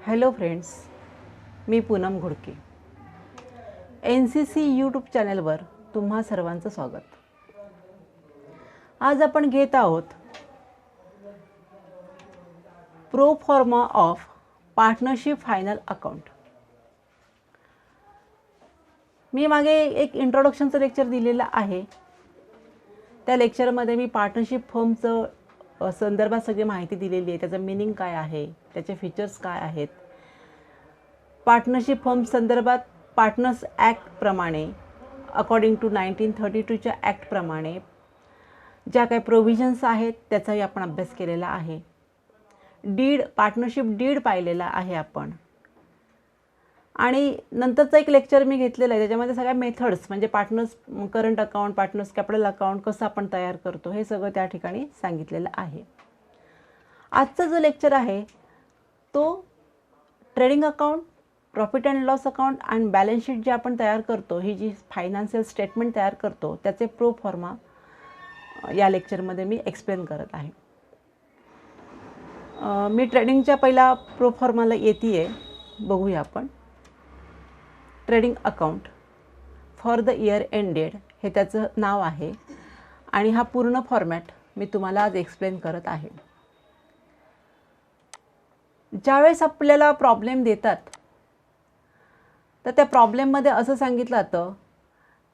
Hello friends, मी Poonam घुडके. NCC YouTube चॅनलवर तुम्हा सर्वांचं स्वागत. आज आपण घेत आहोत प्रो फॉर्मा ऑफ पार्टनरशिप फायनल अकाउंट. मी मागे एक इंट्रोडक्शनचं लेक्चर दिलेलं आहे. त्या लेक्चरमध्ये मी पार्टनरशिप फर्मचं संदर्भात सगळी माहिती दिलेली आहे. त्याचं मीनिंग काय आहे, त्याचे फीचर्स काय आहेत. पार्टनरशिप फर्म संदर्भात पार्टनर्स ॲक्टप्रमाणे अकॉर्डिंग टू 1932च्या ॲक्टप्रमाणे ज्या काही प्रोव्हिजन्स आहेत त्याचाही आपण अभ्यास केलेला आहे. पार्टनरशिप डीड पाहिलेला आहे आपण. आणि नंतरचं एक लेक्चर मी घेतलेलं आहे त्याच्यामध्ये सगळ्या मेथड्स म्हणजे partners current account, partners capital account कसं आपण तयार करतो हे सगळं त्या ठिकाणी सांगितलेलं आहे. आजचा जो लेक्चर आहे तो trading account, profit and loss account आणि बॅलन्स शीट जे आपण तयार करतो, ही जी फायनान्शियल स्टेटमेंट तयार करतो त्याचे प्रो फॉर्मा या लेक्चरमध्ये मी एक्सप्लेन करत आहे. मी ट्रेडिंगच्या पहिला प्रो फॉर्माला येते आहे, बघूया आपण. Trading account for the year ended हे त्याचं नाव आहे आणि हा पूर्ण फॉर्मॅट मी तुम्हाला आज एक्सप्लेन करत आहे. ज्यावेळेस आपल्याला प्रॉब्लेम देतात तर त्या प्रॉब्लेममध्ये असं सांगितलं जातं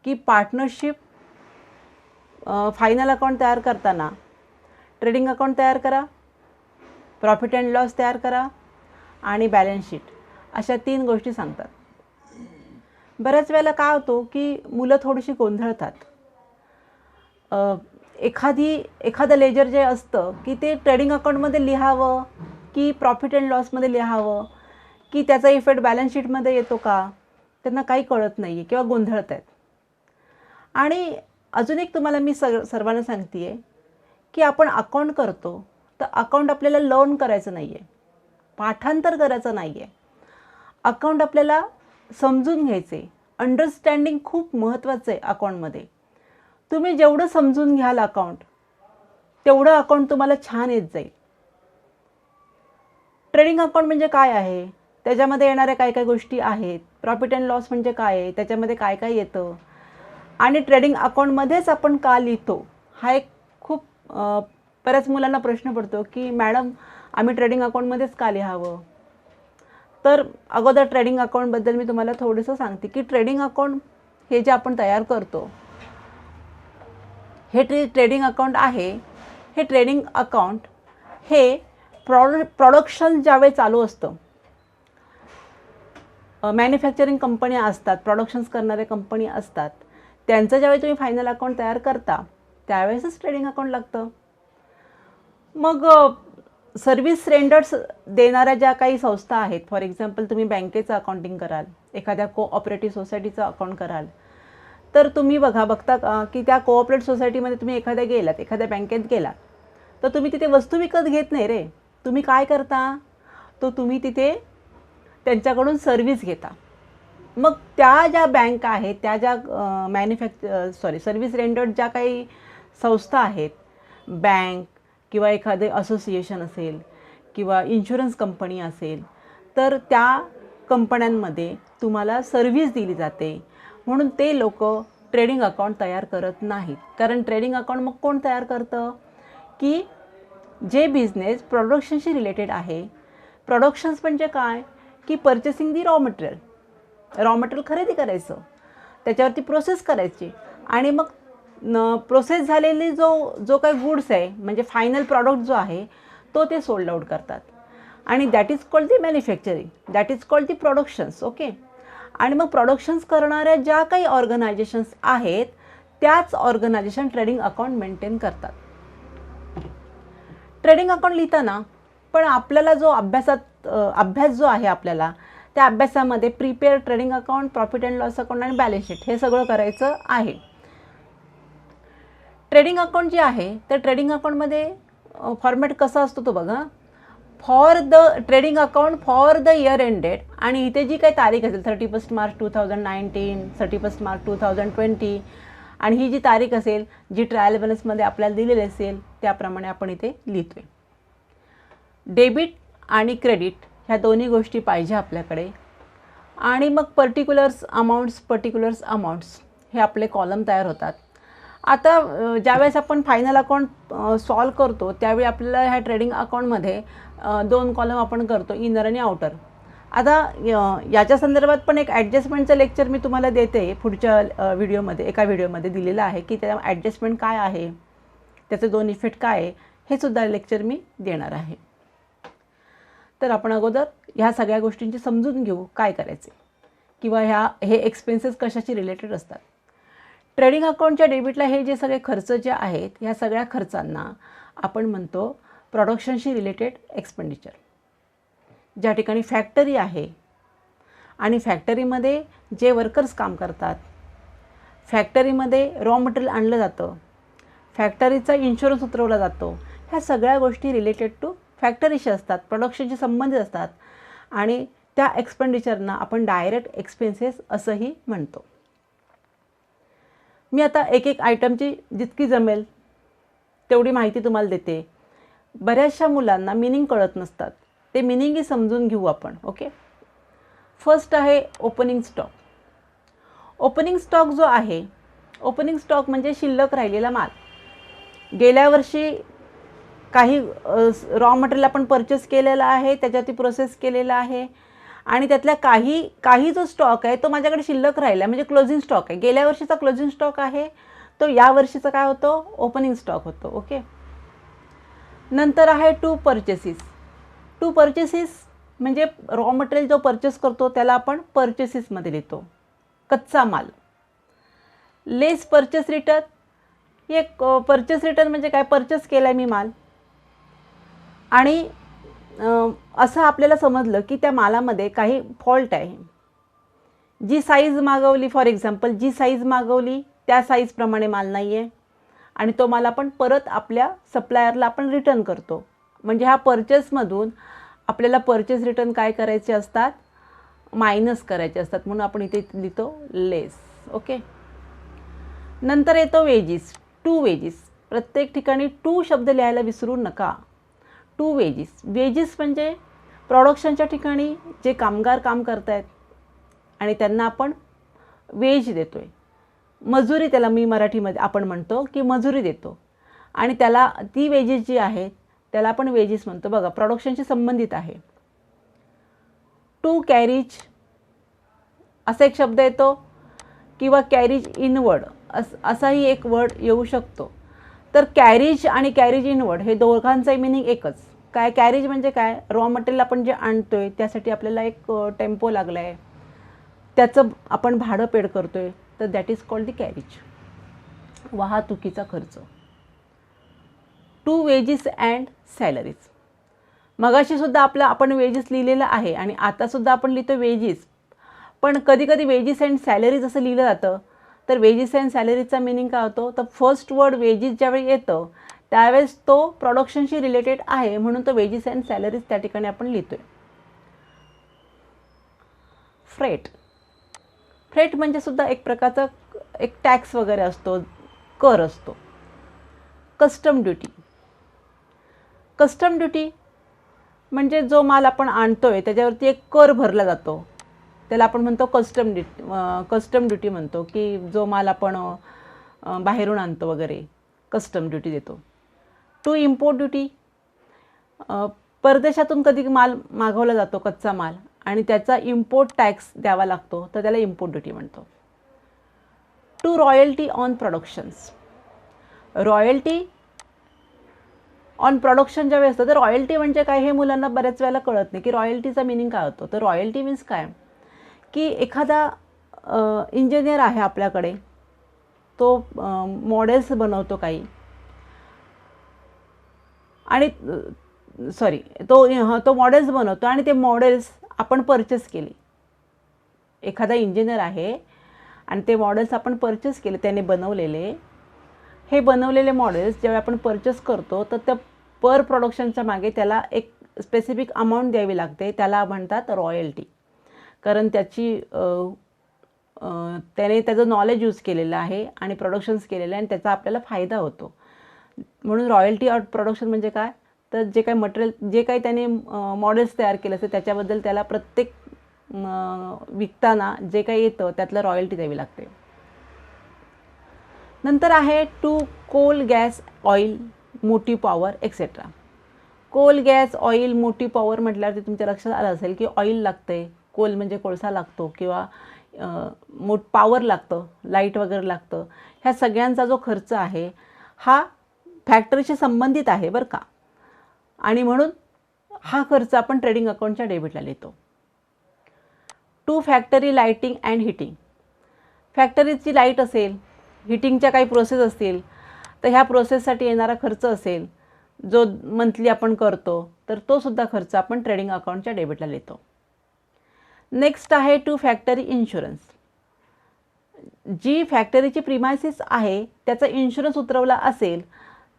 की पार्टनरशिप फायनल अकाउंट तयार करताना ट्रेडिंग अकाउंट तयार करा, प्रॉफिट अँड लॉस तयार करा आणि बॅलन्स शीट, अशा 3 गोष्टी सांगतात. बऱ्याच वेळेला काय होतं की मुलं थोडीशी गोंधळतात. एखादं लेजर जे असतं की ते ट्रेडिंग अकाउंटमध्ये लिहावं की प्रॉफिट अँड लॉसमध्ये लिहावं की त्याचा इफेक्ट बॅलन्स शीटमध्ये येतो का, त्यांना काही कळत नाही आहे किंवा गोंधळत आहेत. आणि अजून एक तुम्हाला मी सर्वांना सांगते आहे की आपण अकाउंट करतो तर अकाउंट आपल्याला लर्न करायचं नाही आहे, पाठांतर करायचं नाही आहे. अकाउंट आपल्याला समजून घ्यायचे. अंडरस्टँडिंग खूप महत्त्वाचं आहे अकाउंटमध्ये. तुम्ही जेवढं समजून घ्याल अकाउंट तेवढं अकाउंट तुम्हाला छान येत जाईल. ट्रेडिंग अकाउंट म्हणजे काय आहे, त्याच्यामध्ये येणाऱ्या काय काय गोष्टी आहेत, प्रॉफिट अँड लॉस म्हणजे काय आहे, त्याच्यामध्ये काय काय येतं आणि ट्रेडिंग अकाउंटमध्येच आपण का लिहितो, हा एक खूप बऱ्याच मुलांना प्रश्न पडतो की मॅडम आम्ही ट्रेडिंग अकाउंटमध्येच का लिहावं. तर अगोदर ट्रेडिंग अकाउंटबद्दल मी तुम्हाला थोडंसं सांगते की ट्रेडिंग अकाउंट हे जे आपण तयार करतो हे ट्रेडिंग अकाउंट आहे. हे ट्रेडिंग अकाउंट हे प्रोडक्शन ज्यावेळी चालू असतं, मॅन्युफॅक्चरिंग कंपन्या असतात, प्रोडक्शन्स करणारे कंपनी असतात, त्यांचं ज्यावेळी तुम्ही फायनल अकाउंट तयार करता त्यावेळेसच ट्रेडिंग अकाउंट लागतं. मग सर्व्हिस रेंडर्स देणाऱ्या ज्या काही संस्था आहेत, फॉर एक्झाम्पल तुम्ही बँकेचं अकाउंटिंग कराल, एखाद्या कोऑपरेटिव्ह सोसायटीचं अकाउंट कराल, तर तुम्ही बघता की त्या कोऑपरेटिव्ह सोसायटीमध्ये तुम्ही एखाद्या बँकेत गेलात तर तुम्ही तिथे वस्तू विकत घेत नाही रे. तुम्ही काय करता, तो तुम्ही तिथे त्यांच्याकडून सर्व्हिस घेता. मग त्या ज्या बँक आहेत, त्या ज्या सर्व्हिस रेंडर्ड ज्या काही संस्था आहेत, बँक किंवा एखादे असोसिएशन असेल किंवा इन्शुरन्स कंपनी असेल, तर त्या कंपन्यांमध्ये तुम्हाला सर्व्हिस दिली जाते. म्हणून ते लोक ट्रेडिंग अकाउंट तयार करत नाहीत. कारण ट्रेडिंग अकाउंट मग कोण तयार करतं की जे बिझनेस प्रोडक्शनशी रिलेटेड आहे. प्रोडक्शन्स म्हणजे काय की परचेसिंग दी रॉ मटेरियल खरेदी करायचं, त्याच्यावरती प्रोसेस करायची आणि मग प्रोसेस झालेली जो काही गुड्स आहे म्हणजे फायनल प्रॉडक्ट जो आहे तो ते सोल्ड आउट करतात. आणि that is called the manufacturing, that is called the productions. Okay. आणि मग प्रोडक्शन्स करणाऱ्या ज्या काही ऑर्गनायझेशन्स आहेत त्याच ऑर्गनायझेशन ट्रेडिंग अकाउंट मेंटेन करतात. ट्रेडिंग अकाउंट लिहिताना पण आपल्याला जो अभ्यास जो आहे आपल्याला त्या अभ्यासामध्ये prepare trading account, profit and loss account आणि बॅलन्स शीट हे सगळं करायचं आहे. ट्रेडिंग अकाउंट जे आहे तर ट्रेडिंग अकाउंटमध्ये फॉर्मॅट कसा असतो तो बघा. For the trading account for the year ended, आणि इथे जी काही तारीख असेल 31 मार्च 2019, 31 मार्च 2020 आणि ही जी तारीख असेल जी ट्रायल बॅलन्समध्ये आपल्याला दिलेली असेल त्याप्रमाणे आपण इथे लिहितोय. डेबिट आणि क्रेडिट ह्या दोन्ही गोष्टी पाहिजे आपल्याकडे. आणि मग पर्टिक्युलर्स अमाऊंट्स हे आपले कॉलम तयार होतात. आता ज्यावेळेस आपण फायनल अकाउंट सॉल्व करतो त्यावेळी आपल्याला ह्या ट्रेडिंग अकाउंटमध्ये 2 कॉलम आपण करतो, इनर आणि आउटर. आता याच्या संदर्भात पण एक ॲडजस्टमेंटचं लेक्चर मी तुम्हाला देते पुढच्या एका व्हिडिओमध्ये दिलेलं आहे की त्या ॲडजस्टमेंट काय आहे, त्याचे 2 इफेक्ट काय आहे, हे सुद्धा लेक्चर मी देणार आहे. तर आपण अगोदर ह्या सगळ्या गोष्टींची समजून घेऊ काय करायचे किंवा हे एक्सपेन्सेस कशाशी रिलेटेड असतात. ट्रेडिंग अकाउंटच्या डेबिटला हे जे सगळे खर्च जे आहेत ह्या सगळ्या खर्चांना आपण म्हणतो प्रोडक्शनशी रिलेटेड एक्सपेंडिचर. ज्या ठिकाणी फॅक्टरी आहे आणि फॅक्टरीमध्ये जे वर्कर्स काम करतात, फॅक्टरीमध्ये रॉ मटेरियल आणलं जातं, फॅक्टरीचा इन्शुरन्स उतरवला जातो, ह्या सगळ्या गोष्टी रिलेटेड टू फॅक्टरीशी असतात, प्रोडक्शनशी संबंधित असतात आणि त्या एक्सपेंडिचरना आपण डायरेक्ट एक्सपेन्सेस असंही म्हणतो. मी आता एक आयटमची जितकी जमेल तेवढी माहिती तुम्हाला देते. बऱ्याचशा मुलांना मिनिंग कळत नसतात, ते मिनिंगही समजून घेऊ आपण. ओके, फर्स्ट आहे ओपनिंग स्टॉक. ओपनिंग स्टॉक जो आहे, ओपनिंग स्टॉक म्हणजे शिल्लक राहिलेला माल. गेल्या वर्षी काही रॉ मटेरियल आपण परचेस केलेला आहे, त्याच्यावरती प्रोसेस केलेला आहे आणि त्यातल्या काही जो स्टॉक आहे तो माझ्याकडे शिल्लक राहिला म्हणजे क्लोजिंग स्टॉक आहे. गेल्या वर्षीचा क्लोजिंग स्टॉक आहे तो या वर्षीचा काय होतो, ओपनिंग स्टॉक होतो. ओके, नंतर आहे टू परचेसेस म्हणजे रॉ मटेरियल जो परचेस करतो त्याला आपण परचेसेसमध्ये लिहितो, कच्चा माल. लेस परचेस रिटर्न, एक परचेस रिटर्न म्हणजे काय, परचेस केला मी माल आणि असं आपल्याला समजलं की त्या मालामध्ये काही फॉल्ट आहे. जी साईज मागवली, फॉर एक्झाम्पल जी साईज मागवली त्या साईजप्रमाणे माल नाही आहे आणि तो माल आपण परत आपल्या सप्लायरला आपण रिटर्न करतो. म्हणजे ह्या परचेसमधून आपल्याला परचेस रिटर्न काय करायचे असतात, मायनस करायचे असतात, म्हणून आपण इथे लिहितो लेस. ओके, नंतर येतो वेजीस. टू वेजीस, प्रत्येक ठिकाणी टू शब्द लिहायला विसरू नका. टू वेजीस म्हणजे प्रोडक्शनच्या ठिकाणी जे कामगार काम करत आहेत आणि त्यांना आपण वेज देतो आहे, मजुरी त्याला मी मराठीमध्ये आपण म्हणतो की मजुरी देतो आणि त्याला ती वेजेस जी आहेत त्याला आपण वेजेस म्हणतो. बघा, प्रोडक्शनशी संबंधित आहे. टू कॅरीज असा एक शब्द येतो किंवा कॅरीज इनवर्ड असाही एक वर्ड येऊ शकतो. तर कॅरीज आणि कॅरीज इनवर्ड हे दोघांचाही मिनिंग एकच. काय, कॅरीज म्हणजे काय, रॉ मटेरियल आपण जे आणतोय त्यासाठी आपल्याला एक टेम्पो लागला आहे, त्याचं आपण भाडं पेड करतोय, तर that is called the carries, वाहतुकीचा खर्च. टू वेजेस अँड सॅलरीज, मगाशीसुद्धा आपण वेजेस लिहिलेलं आहे आणि आतासुद्धा आपण लिहितो वेजेस, पण कधी वेजेस अँड सॅलरीज असं लिहिलं जातं. तर वेजेस अँड सॅलरीजचा मिनिंग काय होतो, तर फर्स्ट वर्ड वेजेस ज्यावेळी येतं त्यावेळेस तो प्रोडक्शनशी रिलेटेड आहे म्हणून तो वेजेस अँड सॅलरीज त्या ठिकाणी आपण लिहितोय. फ्रेट म्हणजे सुद्धा एक प्रकारचा एक टॅक्स वगैरे असतो, कर असतो. कस्टम ड्युटी म्हणजे जो माल आपण आणतोय त्याच्यावरती एक कर भरला जातो, त्याला आपण म्हणतो कस्टम ड्युटी म्हणतो, की जो माल आपण बाहेरून आणतो वगैरे कस्टम ड्युटी देतो. टू इम्पोर्ट ड्युटी, परदेशातून कधी माल मागवला जातो कच्चा माल आणि त्याचा इम्पोर्ट टॅक्स द्यावा लागतो तर त्याला इम्पोर्ट ड्युटी म्हणतो. To royalty on productions, royalty on production ज्यावेळी असतं तर रॉयल्टी म्हणजे काय हे मुलांना बऱ्याच वेळेला कळत नाही की रॉयल्टीचा मिनिंग काय होतो. तर रॉयल्टी मीन्स काय की एखादा इंजिनियर आहे आपल्याकडे, तो मॉडेल्स बनवतो काही आणि तो मॉडेल्स बनवतो आणि ते मॉडेल्स आपण परचेस केले. एखादा इंजिनियर आहे आणि ते मॉडेल्स आपण परचेस केले, त्याने बनवलेले, हे बनवलेले मॉडेल्स जेव्हा आपण परचेस करतो तर त्या पर प्रोडक्शनच्या मागे त्याला एक स्पेसिफिक अमाऊंट द्यावी लागते, त्याला म्हणतात रॉयल्टी. कारण त्याने त्याचं नॉलेज यूज केलेलं आहे आणि प्रोडक्शन्स केलेलं आहे आणि त्याचा आपल्याला फायदा होतो, म्हणून रॉयल्टी ऑन प्रोडक्शन म्हणजे काय, तर जे काही मटेरियल जे काही त्याने मॉडेल्स तयार केले असते त्याच्याबद्दल त्याला प्रत्येक विकताना जे काही येतं त्यातलं रॉयल्टी द्यावी लागते. नंतर आहे to coal, gas, oil, motive power etcetera. Coal, gas, oil, motive power म्हटल्यावर ते तुमच्या लक्षात आलं असेल की ऑइल लागते, कोल म्हणजे कोळसा लागतो किंवा पॉवर लागतं, लाईट वगैरे लागतं. ह्या सगळ्यांचा जो खर्च आहे हा फॅक्टरीशी संबंधित आहे बरं का, आणि म्हणून हा खर्च आपण ट्रेडिंग अकाउंटच्या डेबिटला लिहितो. To factory lighting and heating. फॅक्टरीची लाईट असेल, हिटिंगच्या काही प्रोसेस असतील, तर ह्या प्रोसेससाठी येणारा खर्च असेल जो मंथली आपण करतो, तर तो सुद्धा खर्च आपण ट्रेडिंग अकाउंटच्या डेबिटला लिहितो. नेक्स्ट आहे टू फॅक्टरी इन्शुरन्स. जी फॅक्टरीची प्रिमायसिस आहे त्याचा इन्शुरन्स उतरवला असेल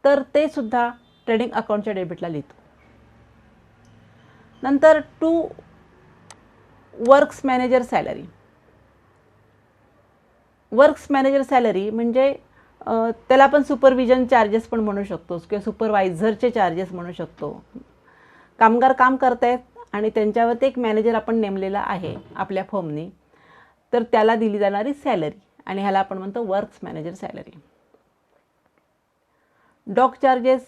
तर ते सुद्धा ट्रेडिंग अकाउंटच्या डेबिटला लिहितो. नंतर to works manager salary. Works manager salary म्हणजे त्याला आपण सुपरविजन चार्जेस पण म्हणू शकतो किंवा सुपरवायझरचे चार्जेस म्हणू शकतो. कामगार काम करतायत आणि त्यांच्यावरती एक मॅनेजर आपण नेमलेला आहे आपल्या फर्मनी, तर त्याला दिली जाणारी सॅलरी, आणि ह्याला आपण म्हणतो works manager salary. Dock charges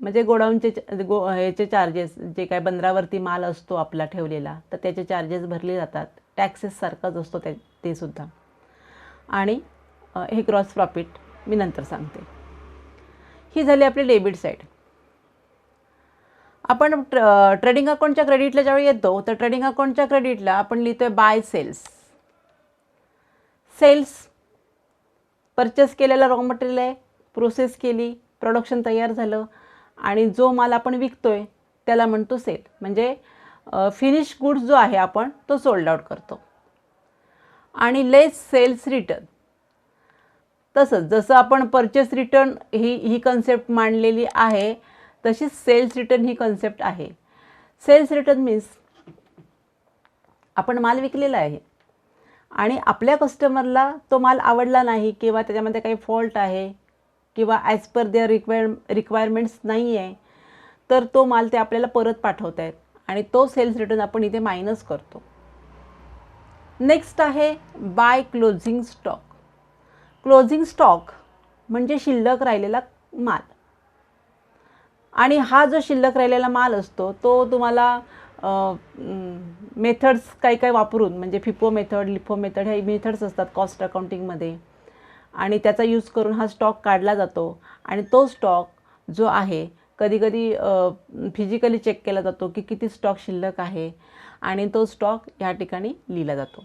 म्हणजे गोडाऊनचे ह्याचे चार्जेस, जे काय बंदरावरती माल असतो आपला ठेवलेला तर त्याचे चार्जेस भरले जातात. टॅक्सेससारखाच असतो ते सुद्धा. आणि हे ग्रॉस प्रॉफिट मी नंतर सांगते. ही झाली आपली डेबिट साईड. आपण ट्रेडिंग अकाउंटच्या क्रेडिटला ज्यावेळी येतो तर ट्रेडिंग अकाउंटच्या क्रेडिटला आपण लिहितोय बाय सेल्स. सेल्स परचेस केलेला रॉ मटेरियल आहे, प्रोसेस केली, प्रोडक्शन तयार झालं आणि जो माल आपण विकतोय त्याला म्हणतो सेल. म्हणजे फिनिश गुड्स जो आहे आपण तो सोल्ड आउट करतो. आणि लेस सेल्स रिटर्न. तसंच जसं आपण परचेस रिटर्न ही कन्सेप्ट मांडलेली आहे तशीच सेल्स रिटर्न ही कन्सेप्ट आहे. सेल्स रिटर्न मीन्स आपण माल विकलेला आहे आणि आपल्या कस्टमरला तो माल आवडला नाही किंवा त्याच्यामध्ये काही फॉल्ट आहे किंवा ॲज पर देअर रिक्वायरमेंट्स नाही आहे, तर तो माल ते आपल्याला परत पाठवत आहेत आणि तो सेल्स रिटर्न आपण इथे मायनस करतो. नेक्स्ट आहे by closing stock. Closing stock म्हणजे शिल्लक राहिलेला माल, आणि हा जो शिल्लक राहिलेला माल असतो तो तुम्हाला मेथड्स काही वापरून, म्हणजे फिफो मेथड, लिफो मेथड ह्या मेथड्स असतात कॉस्ट अकाउंटिंगमध्ये, आणि त्याचा यूज करून हा स्टॉक काढला जातो. आणि तो स्टॉक जो आहे कधी कधी फिजिकली चेक केला जातो की किती स्टॉक शिल्लक आहे आणि तो स्टॉक ह्या ठिकाणी लिहिला जातो.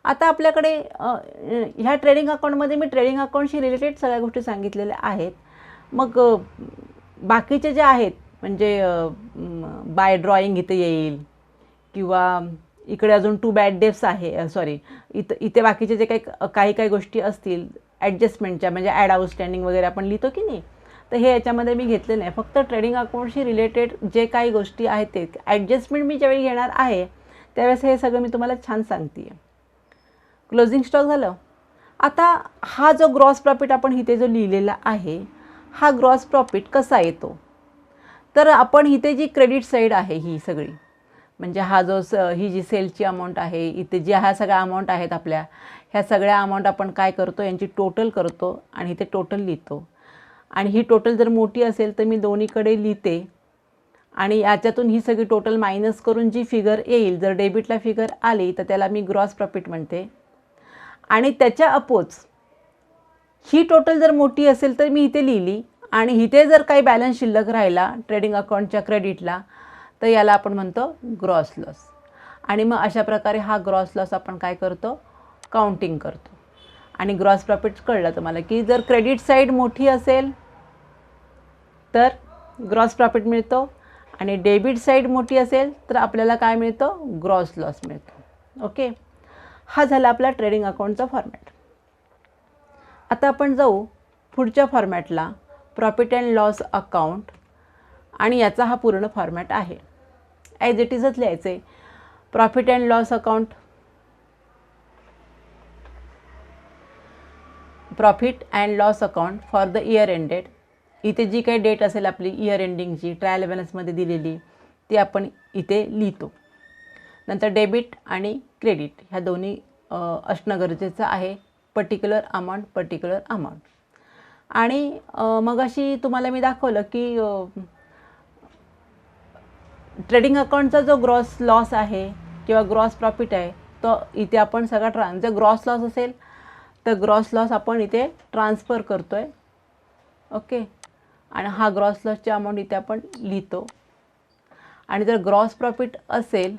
आता आपल्याकडे ह्या ट्रेडिंग अकाउंटमध्ये मी ट्रेडिंग अकाउंटशी रिलेटेड सगळ्या गोष्टी सांगितलेल्या आहेत. मग बाकीचे जे आहेत म्हणजे बाय ड्रॉईंग इथे येईल किंवा इकडे अजून टू बॅड डेट्स आहे, सॉरी इथे बाकीचे जे काही गोष्टी असतील ॲडजस्टमेंटच्या, म्हणजे ॲड आउटस्टँडिंग वगैरे आपण लिहितो की नाही, तर हे याच्यामध्ये मी घेतले नाही. फक्त ट्रेडिंग अकाउंटशी रिलेटेड जे काही गोष्टी आहेत ते ॲडजस्टमेंट मी ज्यावेळी घेणार आहे त्यावेळेस हे सगळं मी तुम्हाला छान सांगते आहे. क्लोजिंग स्टॉक झालं. आता हा जो ग्रॉस प्रॉफिट आपण इथे जो लिहिलेला आहे हा ग्रॉस प्रॉफिट कसा येतो, तर आपण इथे जी क्रेडिट साईड आहे ही सगळी, म्हणजे हा जो ही जी सेलची अमाऊंट आहे, इथे ज्या ह्या सगळ्या अमाऊंट आहेत आपल्या, ह्या सगळ्या अमाऊंट आपण काय करतो यांची टोटल करतो आणि इथे टोटल लिहितो. आणि ही टोटल जर मोठी असेल तर मी दोन्हीकडे लिहिते आणि याच्यातून ही सगळी टोटल मायनस करून जी फिगर येईल, जर डेबिटला फिगर आली तर त्याला मी ग्रॉस प्रॉफिट म्हणते. आणि त्याच्या अपोज ही टोटल जर मोठी असेल तर मी इथे लिहिली आणि इथे जर काही बॅलन्स शिल्लक राहिला ट्रेडिंग अकाउंटच्या क्रेडिटला तर याला आपण म्हणतो ग्रॉस लॉस. आणि मग अशा प्रकारे हा ग्रॉस लॉस आपण काय करतो, काउंटिंग करतो. आणि ग्रॉस प्रॉफिट कळलं तुम्हाला की जर क्रेडिट साईड मोठी असेल तर ग्रॉस प्रॉफिट मिळतो आणि डेबिट साईड मोठी असेल तर आपल्याला काय मिळतं, ग्रॉस लॉस मिळतो. ओके, हा झाला आपला ट्रेडिंग अकाउंटचा फॉर्मॅट. आता आपण जाऊ पुढच्या फॉर्मॅटला, प्रॉफिट अँड लॉस अकाउंट, आणि याचा हा पूर्ण फॉर्मॅट आहे. ॲज इट इजच लिहायचे. Profit and loss account, profit and loss account for the year ended इथे जी काही डेट असेल आपली इयर एंडिंगची ट्रायल बॅलन्समध्ये दिलेली ती आपण इथे लिहितो. नंतर डेबिट आणि क्रेडिट ह्या दोन्ही असणं गरजेचं आहे. Particular amount. आणि मग अशी तुम्हाला मी दाखवलं की ट्रेडिंग अकाउंटचा जो ग्रॉस लॉस आहे किंवा ग्रॉस प्रॉफिट आहे तो इथे आपण सगळा जर ग्रॉस लॉस असेल तर ग्रॉस लॉस आपण इथे ट्रान्सफर करतो आहे. ओके. आणि हा ग्रॉस लॉसची अमाऊंट इथे आपण लिहितो. आणि जर ग्रॉस प्रॉफिट असेल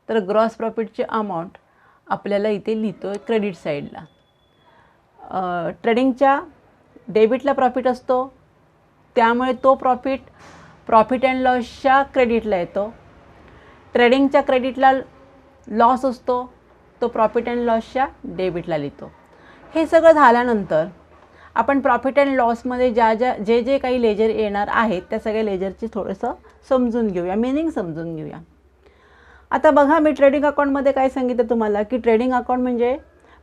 तर ग्रॉस प्रॉफिटची अमाऊंट आपल्याला इथे लिहितो आहे क्रेडिट साईडला. ट्रेडिंगच्या डेबिटला प्रॉफिट असतो त्यामुळे तो प्रॉफिट अँड लॉसच्या क्रेडिटला येतो. ट्रेडिंगच्या क्रेडिटला लॉस असतो तो प्रॉफिट अँड लॉसच्या डेबिटला लिहितो. हे सगळं झाल्यानंतर आपण प्रॉफिट अँड लॉसमध्ये जे काही लेजर येणार आहेत त्या सगळ्या लेजरची थोडंसं समजून घेऊया, मिनिंग समजून घेऊया. आता बघा मी ट्रेडिंग अकाउंटमध्ये काय सांगितलं तुम्हाला की ट्रेडिंग अकाउंट म्हणजे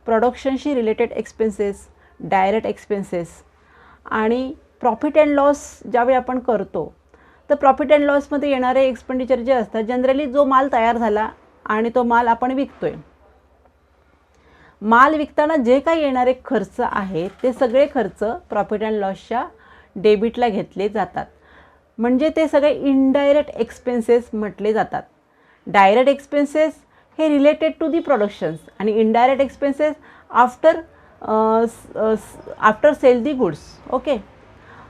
प्रोडक्शनशी रिलेटेड एक्सपेन्सेस, डायरेक्ट एक्सपेन्सेस आणि प्रॉफिट अँड लॉस ज्यावेळी आपण करतो तर प्रॉफिट अँड लॉसमध्ये येणारे एक्सपेंडिचर जे असतात जनरली जो माल तयार झाला आणि तो माल आपण विकतोय, माल विकताना जे काही येणारे खर्च आहेत ते सगळे खर्च प्रॉफिट अँड लॉसच्या डेबिटला घेतले जातात. म्हणजे ते सगळे इनडायरेक्ट एक्सपेन्सेस म्हटले जातात. डायरेक्ट एक्सपेन्सेस हे रिलेटेड टू दी प्रोडक्शन्स आणि indirect expenses after sell the goods. Okay.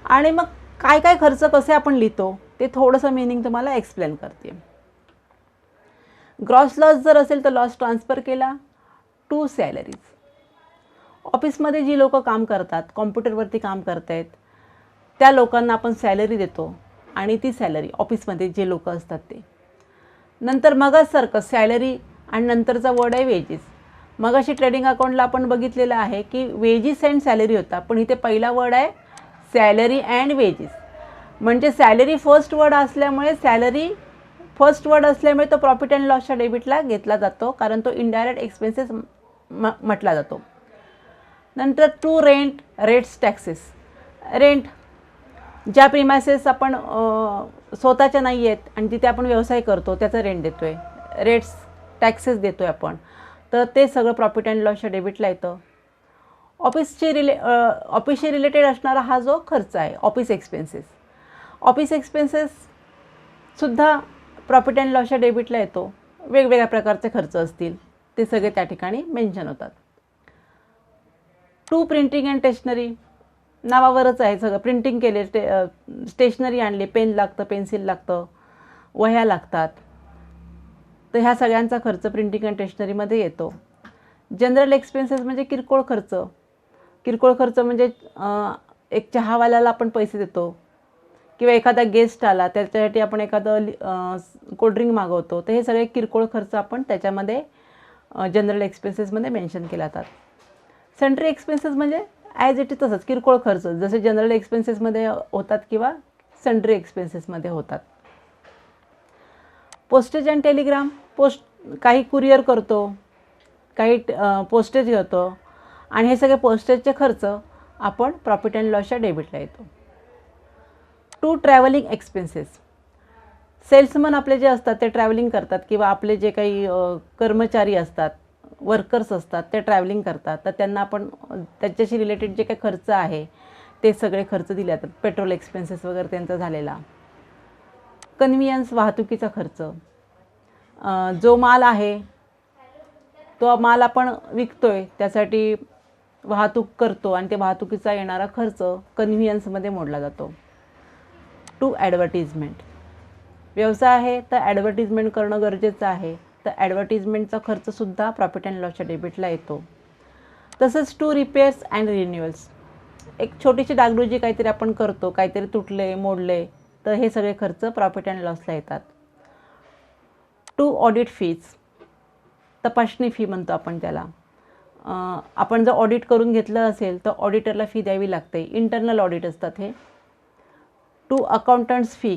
आणि मग काय काय खर्च कसे आपण लिहितो ते थोडंसं मीनिंग तुम्हाला एक्सप्लेन करते. ग्रॉस लॉस जर असेल तर लॉस ट्रान्सफर केला टू सॅलरीज. ऑफिसमध्ये जी लोक काम करतात, कॉम्प्युटरवरती काम करत आहेत त्या लोकांना आपण सॅलरी देतो आणि ती सॅलरी ऑफिसमध्ये जे लोक असतात ते. नंतर मगच सर्कस सॅलरी आणि नंतरचा वर्ड आहे वेजेस. मग अशी ट्रेडिंग अकाउंटला आपण बघितलेलं आहे की वेजेस अँड सॅलरी होता, पण इथे पहिला वर्ड आहे सॅलरी अँड वेजेस. म्हणजे सॅलरी फर्स्ट वर्ड असल्यामुळे तो प्रॉफिट अँड लॉसच्या डेबिटला घेतला जातो कारण तो इनडायरेक्ट एक्सपेन्सेस म्हटला जातो. नंतर to rent, rates, taxes. Rent ज्या प्रिमायसेस आपण स्वतःच्या नाही आहेत आणि जिथे आपण व्यवसाय करतो त्याचं रेंट देतो आहे. रेट्स, टॅक्सेस देतो आहे आपण, तर ते सगळं प्रॉफिट अँड लॉसच्या डेबिटला येतं. ऑफिसशी रिलेटेड असणारा हा जो खर्च आहे ऑफिस एक्सपेन्सेससुद्धा प्रॉफिट अँड लॉसच्या डेबिटला येतो. वेगवेगळ्या प्रकारचे खर्च असतील ते सगळे त्या ठिकाणी मेन्शन होतात. To printing and stationery. नावावरच आहे सगळं. प्रिंटिंग केले, स्टेशनरी आणली, पेन लागतं, पेन्सिल लागतं, वह्या लागतात, तर ह्या सगळ्यांचा खर्च प्रिंटिंग अँड स्टेशनरीमध्ये येतो. जनरल एक्सपेन्सेस म्हणजे किरकोळ खर्च म्हणजे एक चहावाल्याला आपण पैसे देतो किंवा एखादा गेस्ट आला त्याच्यासाठी आपण एखादं कोल्ड्रिंक मागवतो, तर हे सगळे किरकोळ खर्च आपण त्याच्यामध्ये जनरल एक्सपेन्सेसमध्ये मेन्शन केले जातात. सन्ड्री एक्सपेन्सेस म्हणजे ॲज इट इज तसंच किरकोळ खर्च जसे जनरल एक्सपेन्सेसमध्ये होतात किंवा सन्ड्री एक्सपेन्सेसमध्ये होतात. Postage and Telegram. काही कुरिअर करतो, काही पोस्टेज घेतो आणि हे सगळे पोस्टेजचे खर्च आपण प्रॉफिट अँड लॉसच्या डेबिटला येतो. To travelling expenses. सेल्समन आपले जे असतात ते ट्रॅव्हलिंग करतात किंवा आपले जे काही कर्मचारी असतात, वर्कर्स असतात ते ट्रॅव्हलिंग करतात, तर त्यांना आपण त्याच्याशी रिलेटेड जे काही खर्च आहे ते सगळे खर्च दिले जातात. पेट्रोल एक्सपेन्सेस वगैरे त्यांचा झालेला. कन्व्हियन्स, वाहतुकीचा खर्च. जो माल आहे तो माल आपण विकतोय त्यासाठी वाहतूक करतो आणि ते वाहतुकीचा येणारा खर्च कन्व्हियन्समध्ये मोडला जातो. To advertisement. व्यवसाय आहे तर ॲडव्हर्टिजमेंट करणं गरजेचं आहे, तर ॲडव्हर्टिजमेंटचा खर्चसुद्धा प्रॉफिट अँड लॉसच्या डेबिटला येतो. तसंच टू रिपेअर्स अँड रिन्युअल्स. एक छोटीशी डागडुजी काहीतरी आपण करतो, काहीतरी तुटले, मोडले, तर हे सगळे खर्च प्रॉफिट अँड लॉसला येतात. To audit fees. तपासणी फी म्हणतो आपण त्याला. आपण जर ऑडिट करून घेतलं असेल तर ऑडिटरला फी द्यावी लागते. इंटरनल ऑडिट असतात हे. To accountants fee.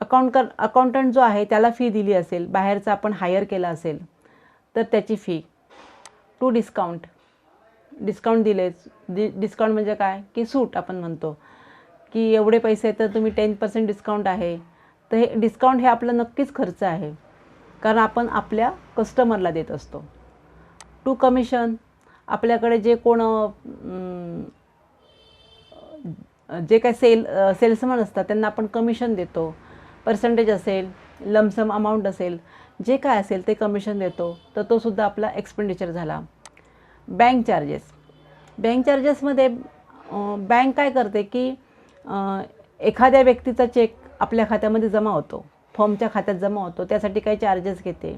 अकाउंटंट जो आहे त्याला फी दिली असेल, बाहेरचा आपण हायर केला असेल तर त्याची फी. To discount. डिस्काउंट दिले. डिस्काउंट म्हणजे काय की सूट आपण म्हणतो की एवढे पैसे तर तुम्ही 10% डिस्काउंट आहे, तर हे डिस्काउंट हे आपलं नक्कीच खर्च आहे, कारण आपण आपल्या कस्टमरला देत असतो. टू कमिशन, आपल्याकडे जे कोण जे काय सेल्समन असतात त्यांना आपण कमिशन देतो. पर्सेंटेज असेल, लमसम अमाऊंट असेल, जे काय असेल ते कमिशन देतो, तर तो सुद्धा आपला एक्सपेंडिचर झाला. बँक चार्जेस, बँक चार्जेसमध्ये बँक काय करते की एखाद्या व्यक्तीचा चेक आपल्या खात्यामध्ये जमा होतो, फर्मच्या खात्यात जमा होतो, त्यासाठी काही चार्जेस घेते,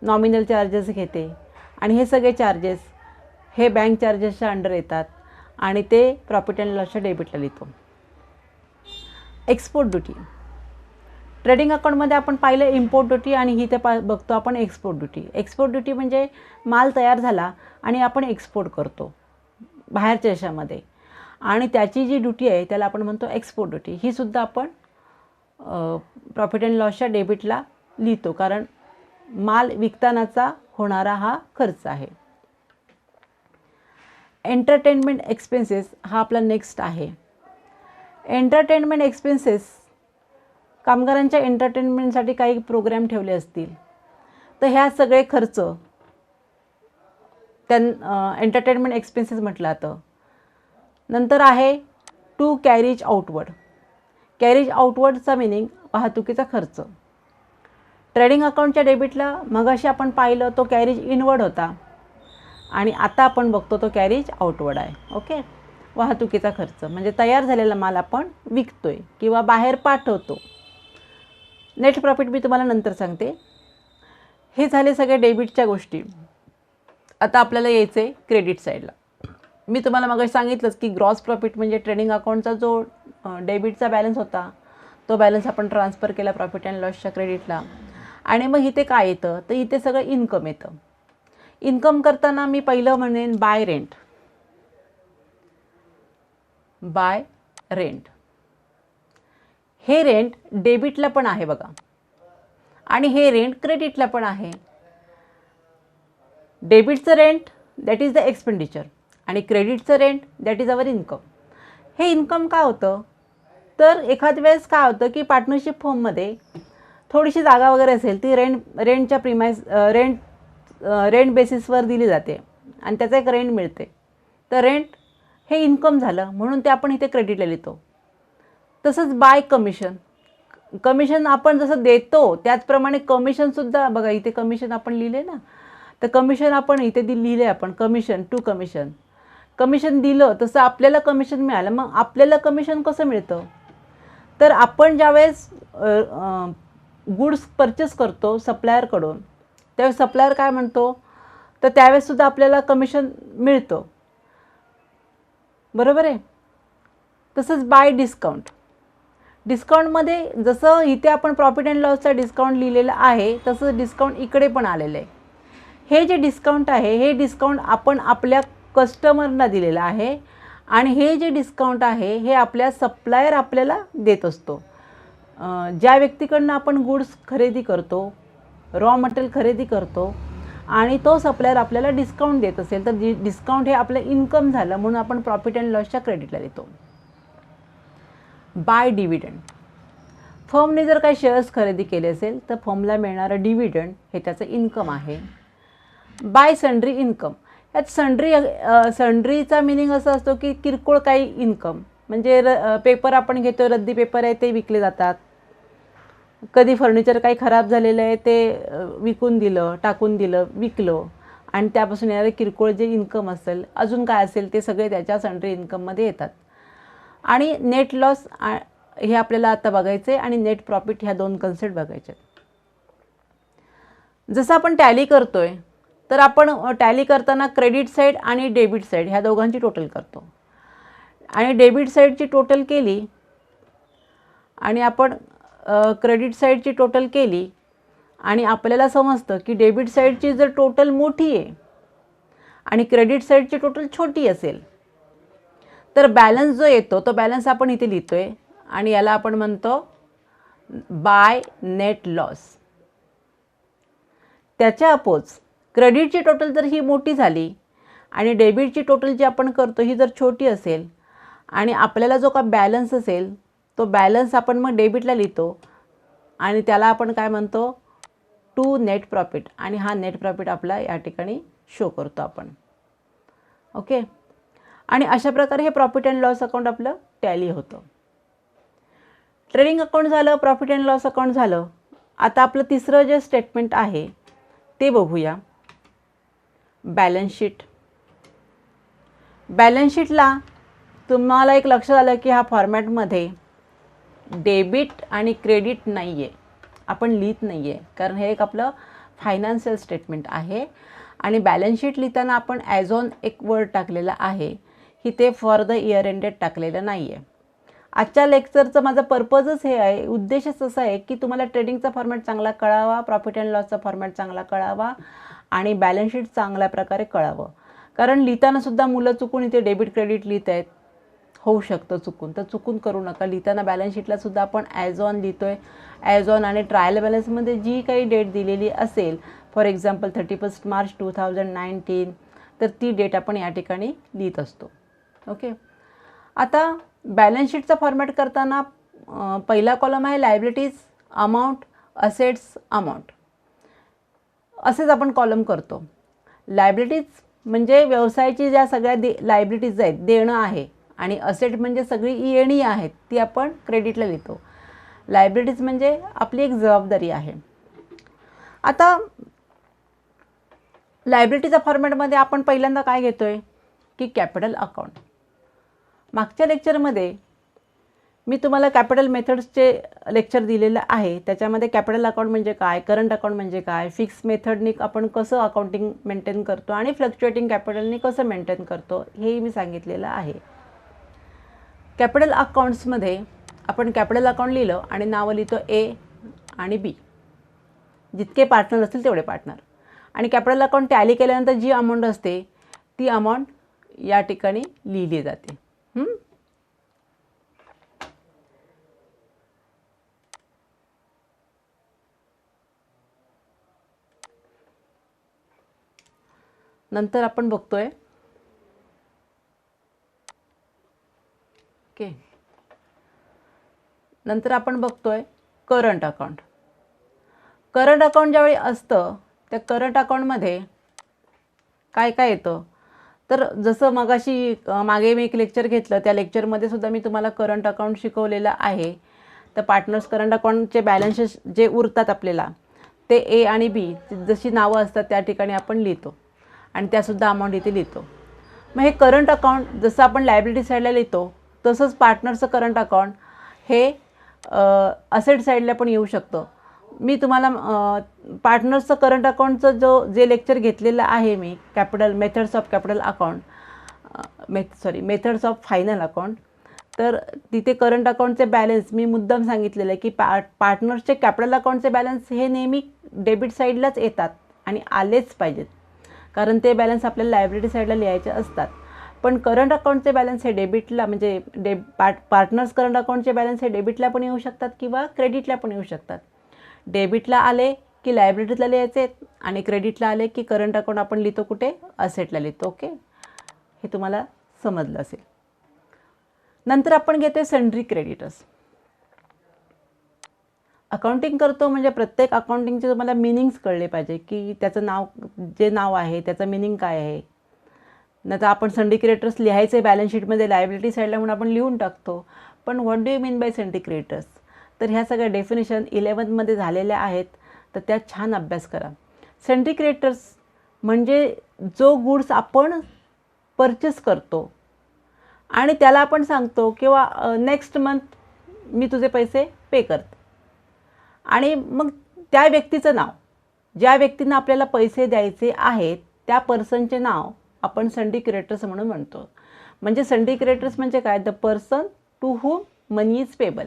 नॉमिनल चार्जेस घेते, आणि हे सगळे चार्जेस हे बँक चार्जेसच्या अंडर येतात आणि ते प्रॉफिट अँड लॉसच्या डेबिटला लिहितो. एक्सपोर्ट ड्युटी, ट्रेडिंग अकाउंटमध्ये आपण पाहिलं इम्पोर्ट ड्युटी, आणि ही ते बघतो आपण एक्सपोर्ट ड्युटी. एक्सपोर्ट ड्युटी म्हणजे माल तयार झाला आणि आपण एक्सपोर्ट करतो बाहेरच्या देशामध्ये, आणि त्याची जी ड्युटी आहे त्याला आपण म्हणतो एक्सपोर्ट ड्युटी. ही सुद्धा आपण प्रॉफिट अँड लॉसच्या डेबिटला लिहितो, कारण माल विकतानाचा होणारा हा खर्च आहे. एंटरटेनमेंट एक्सपेन्सेस हा आपला नेक्स्ट आहे. एंटरटेनमेंट एक्सपेन्सेस, कामगारांच्या एंटरटेनमेंटसाठी काही प्रोग्राम ठेवले असतील तर ह्या सगळे खर्च एंटरटेनमेंट एक्सपेन्सेस म्हटलं जातं. नंतर आहे टू कॅरीज आउटवर्ड. कॅरीज आउटवर्डचा मिनिंग वाहतुकीचा खर्च. ट्रेडिंग अकाउंटच्या डेबिटला मगाशी आपण पाहिलं तो कॅरीज इनवर्ड होता, आणि आता आपण बघतो तो कॅरीज आउटवर्ड आहे. ओके, वाहतुकीचा खर्च म्हणजे तयार झालेला माल आपण विकतोय किंवा बाहेर पाठवतो. नेट प्रॉफिट मी तुम्हाला नंतर सांगते. हे झाले सगळे डेबिटच्या गोष्टी. आता आपल्याला यायचं आहे क्रेडिट साईडला. मी तुम्हाला मगाशी सांगितलंच की ग्रॉस प्रॉफिट म्हणजे ट्रेडिंग अकाउंटचा जो डेबिटचा बॅलन्स होता तो बॅलन्स आपण ट्रान्सफर केला प्रॉफिट अँड लॉसच्या क्रेडिटला, आणि मग इथे काय येतं तर इथे सगळं इन्कम येतं. इन्कम करताना मी पहिलं म्हणेन बाय रेंट. बाय रेंट हे रेंट डेबिटला पण आहे बघा, आणि हे रेंट क्रेडिटला पण आहे. डेबिटचं rent that is the expenditure, आणि क्रेडिटचं rent that is our income. हे इन्कम का होतं तर एखाद्या वेळेस काय होतं की पार्टनरशिप फर्ममध्ये थोडीशी जागा वगैरे असेल, ती रेंटच्या रेंट बेसिसवर दिली जाते आणि त्याचा एक रेंट मिळते, तर रेंट हे इन्कम झालं म्हणून ते आपण इथे क्रेडिटला लिहितो. तसंच बाय कमिशन, कमिशन आपण जसं देतो त्याचप्रमाणे कमिशनसुद्धा बघा इथे कमिशन आपण लिहिले ना, तर कमिशन आपण इथे लिहिले आपण कमिशन टू कमिशन. कमिशन दिलं तसं आपल्याला कमिशन मिळालं. मग आपल्याला कमिशन कसं मिळतं तर आपण ज्यावेळेस गुड्स परचेस करतो सप्लायरकडून, त्यावेळेस सप्लायर काय म्हणतो तर त्यावेळेससुद्धा आपल्याला कमिशन मिळतं, बरोबर आहे. तसंच बाय डिस्काउंट. डिस्काउंटमध्ये जसं इथे आपण प्रॉफिट अँड लॉसचा डिस्काउंट लिहिलेला आहे तसं डिस्काउंट इकडे पण आलेलं आहे. हे जे डिस्काउंट आहे हे डिस्काउंट आपण आपल्या कस्टमरना दिलेलं आहे, आणि हे जे डिस्काउंट आहे हे आपल्या सप्लायर आपल्याला देत असतो. ज्या व्यक्तीकडनं आपण गुड्स खरेदी करतो, रॉ मटेरियल खरेदी करतो, आणि तो सप्लायर आपल्याला डिस्काउंट देत असेल तर डिस्काउंट हे आपलं इन्कम झालं म्हणून आपण प्रॉफिट अँड लॉसच्या क्रेडिटला देतो. Bye dividend. फर्मने जर काही शेअर्स खरेदी केले असेल तर फर्मला मिळणारं डिव्हिडंड हे त्याचं इन्कम आहे. Bye sundry income. यात सन्ड्रीचा मिनिंग असं असतो की किरकोळ काही इन्कम, म्हणजे पेपर आपण घेतो, रद्दी पेपर आहे ते विकले जातात. कधी फर्निचर काही खराब झालेलं आहे ते विकून दिलं, टाकून दिलं, विकलं, आणि त्यापासून येणारे किरकोळ जे इन्कम असेल, अजून काय असेल ते सगळे त्याच्या सन्ड्री इन्कममध्ये येतात. आणि नेट लॉस हे आपल्याला आता बघायचं आहे, आणि नेट प्रॉफिट ह्या दोन कन्सेप्ट बघायचे. जसं आपण टॅली करतोय तर आपण टॅली करताना क्रेडिट साईड आणि डेबिट साईड ह्या दोघांची टोटल करतो, आणि डेबिट साईडची टोटल केली आणि आपण क्रेडिट साईडची टोटल केली, आणि आपल्याला समजतं की डेबिट साईडची जर टोटल मोठी आहे आणि क्रेडिट साईडची टोटल छोटी असेल तर बॅलन्स जो येतो तो बॅलन्स आपण इथे लिहितो आहे, आणि याला आपण म्हणतो बाय नेट लॉस. त्याच्या अपोज क्रेडिटची टोटल जर ही मोठी झाली आणि डेबिटची टोटल जी आपण करतो ही जर छोटी असेल, आणि आपल्याला जो का बॅलन्स असेल तो बॅलन्स आपण मग डेबिटला लिहितो आणि त्याला आपण काय म्हणतो टू नेट प्रॉफिट, आणि हा नेट प्रॉफिट आपला या ठिकाणी शो करतो आपण. ओके. आणि अशा प्रकारे हे प्रॉफिट अँड लॉस अकाउंट आपलं टॅली होतं. ट्रेडिंग अकाउंट झालं, प्रॉफिट अँड लॉस अकाउंट झालं. आता आपलं तिसरं जे स्टेटमेंट आहे ते बघूया, बॅलन्स शीट. बॅलन्स शीटला तुम्हाला एक लक्षात आलं की हा फॉर्मॅटमध्ये डेबिट आणि क्रेडिट नाही आहे, आपण लिहित नाही आहे, कारण हे एक आपलं फायनान्शियल स्टेटमेंट आहे. आणि बॅलन्स शीट लिहिताना आपण ॲज ऑन एक वर्ड टाकलेला आहे की ते फॉर द इयर एंडेड टाकलेलं नाही आहे. आजच्या लेक्चरचं माझं पर्पजच हे आहे, उद्देशच असा आहे की तुम्हाला ट्रेडिंगचा फॉर्मॅट चांगला कळावा, प्रॉफिट अँड लॉसचा फॉर्मॅट चांगला कळावा आणि बॅलन्स शीट चांगल्या प्रकारे कळावं. कारण लिहितानासुद्धा मुलं चुकून इथे डेबिट क्रेडिट लिहित आहेत, होऊ शकतं चुकून, तर चुकून करू नका. लिहिताना बॅलन्स शीटलासुद्धा आपण ॲज ऑन लिहितो आहे. ॲज ऑन आणि ट्रायल बॅलन्समध्ये जी काही डेट दिलेली असेल, फॉर एक्झाम्पल 31 मार्च 2019, तर ती डेट आपण या ठिकाणी लिहित असतो. ओके. आता बॅलन्स शीटचा फॉर्मॅट करताना पहिला कॉलम आहे लायबिलिटीज, अमाऊंट, असेट्स, अमाऊंट, असेच आपण कॉलम करतो. लायबिलिटीज म्हणजे व्यवसायाची ज्या सगळ्या लायबिलिटीज आहेत, देणं आहे, आणि असेट म्हणजे सगळी येणी आहेत, ती आपण क्रेडिटला लिहितो. लायबिलिटीज म्हणजे आपली एक जबाबदारी आहे. आता लायबिलिटीच्या फॉर्मॅटमध्ये आपण पहिल्यांदा काय घेतो आहे की कॅपिटल अकाउंट. मागच्या लेक्चरमध्ये मी तुम्हाला कॅपिटल मेथड्सचे लेक्चर दिलेलं आहे. त्याच्यामध्ये कॅपिटल अकाउंट म्हणजे काय, करंट अकाउंट म्हणजे काय, फिक्स मेथडनी आपण कसं अकाउंटिंग मेंटेन करतो आणि फ्लक्च्युएटिंग कॅपिटलनी कसं मेंटेन करतो हेही मी सांगितलेलं आहे. कॅपिटल अकाउंट्समध्ये आपण कॅपिटल अकाउंट लिहिलं आणि नावं लिहितो ए आणि बी, जितके पार्टनर असतील तेवढे पार्टनर. आणि कॅपिटल अकाउंट टॅली केल्यानंतर जी अमाऊंट असते ती अमाऊंट या ठिकाणी लिहिली जाते. नंतर आपण बघतोय नंतर आपण बघतोय करंट अकाउंट. करंट अकाउंट ज्यावेळी असतं त्या करंट अकाउंटमध्ये काय काय येतं, तर जसं मागे मी एक लेक्चर घेतलं, त्या लेक्चरमध्ये सुद्धा मी तुम्हाला करंट अकाउंट शिकवलेलं आहे. तर पार्टनर्स करंट अकाउंटचे बॅलन्सेस जे उरतात आपल्याला ते ए आणि बी जशी नावं असतात त्या ठिकाणी आपण लिहितो आणि त्यासुद्धा अमाऊंट इथे लिहितो. मग हे करंट अकाउंट जसं आपण लायबिलिटी साईडला लिहितो तसंच पार्टनरचं करंट अकाउंट हे असेट साईडला पण येऊ शकतं. मी तुम्हाला पार्टनर्सचं करंट अकाउंटचं जे लेक्चर घेतलेलं आहे मी, methods of capital account, methods of final account, तर तिथे करंट अकाउंटचे बॅलन्स मी मुद्दाम सांगितलेलं आहे की पार्टनर्सचे कॅपिटल अकाउंटचे बॅलन्स हे नेहमी डेबिट साईडलाच येतात आणि आलेच पाहिजेत, कारण ते बॅलन्स आपल्याला लायबिलिटी साईडला लिहायचे असतात. पण करंट अकाउंटचे बॅलन्स हे डेबिटला म्हणजे पार्टनर्स करंट अकाउंटचे बॅलन्स हे डेबिटला पण येऊ शकतात किंवा क्रेडिटला पण येऊ शकतात. डेबिटला आले की लायबिलिटीला लिहायचे आणि क्रेडिटला आले की करंट अकाउंट आपण लिहितो कुठे, असेटला लिहितो. ओके, हे तुम्हाला समजलं असेल. नंतर आपण घेतोय सन्ड्री क्रेडिटर्स. अकाउंटिंग करतो म्हणजे प्रत्येक अकाउंटिंगचे तुम्हाला मिनिंग्स कळले पाहिजे की त्याचं नाव आहे त्याचं मिनिंग काय आहे. नंतर आपण सन्ड्री क्रेडिटर्स लिहायचे बॅलन्स शीटमध्ये लायबिलिटी साईडला म्हणून आपण लिहून टाकतो. पण what do you mean by sundry creditors, तर ह्या सगळ्या डेफिनेशन 11मध्ये झालेल्या आहेत, तर त्यात छान अभ्यास करा. सन्ड्री क्रेडिटर्स म्हणजे जो गुड्स आपण परचेस करतो आणि त्याला आपण सांगतो किंवा नेक्स्ट मंथ मी तुझे पैसे पे करते, आणि मग त्या व्यक्तीचं नाव, ज्या व्यक्तींना आपल्याला पैसे द्यायचे आहेत त्या पर्सनचे नाव आपण सन्ड्री क्रेडिटर्स म्हणून म्हणतो. म्हणजे सन्ड्री क्रेडिटर्स म्हणजे काय, the person to whom money is payable,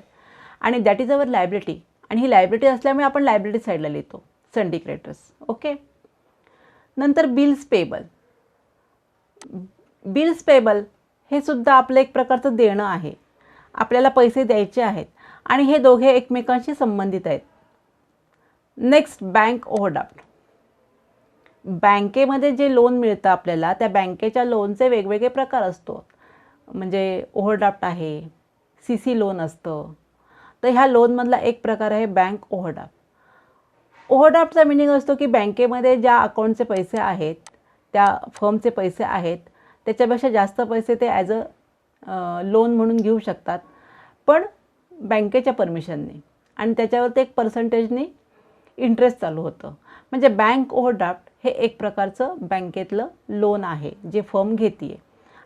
आणि दॅट इज अवर लायबिलिटी, आणि ही लायबिलिटी असल्यामुळे आपण लायबिलिटी साईडला लिहितो सन्ड्री क्रेडिटर्स. ओके. नंतर बिल्स पेबल. बिल्स पेबल हे सुद्धा आपलं एक प्रकारचं देणं आहे, आपल्याला पैसे द्यायचे आहेत आणि हे दोघे एकमेकांशी संबंधित आहेत. Next bank overdraft. बँकेमध्ये जे लोन मिळतं आपल्याला त्या बँकेच्या लोनचे वेगवेगळे प्रकार असतो. म्हणजे ओव्हरड्राफ्ट आहे, CC लोन असतं. तर ह्या लोनमधला एक प्रकार आहे बँक ओव्हरड्राफ्ट. ओव्हरड्राफ्टचा मिनिंग असतो की बँकेमध्ये ज्या अकाउंटचे पैसे आहेत, त्या फर्मचे पैसे आहेत, त्याच्यापेक्षा जास्त पैसे ते ॲज अ लोन म्हणून घेऊ शकतात, पण बँकेच्या परमिशनने, आणि त्याच्यावर ते एक पर्सेंटेजने इंटरेस्ट चालू होतं. म्हणजे बँक ओव्हरड्राफ्ट हे एक प्रकारचं बँकेतलं लोन आहे जे फर्म घेते आहे.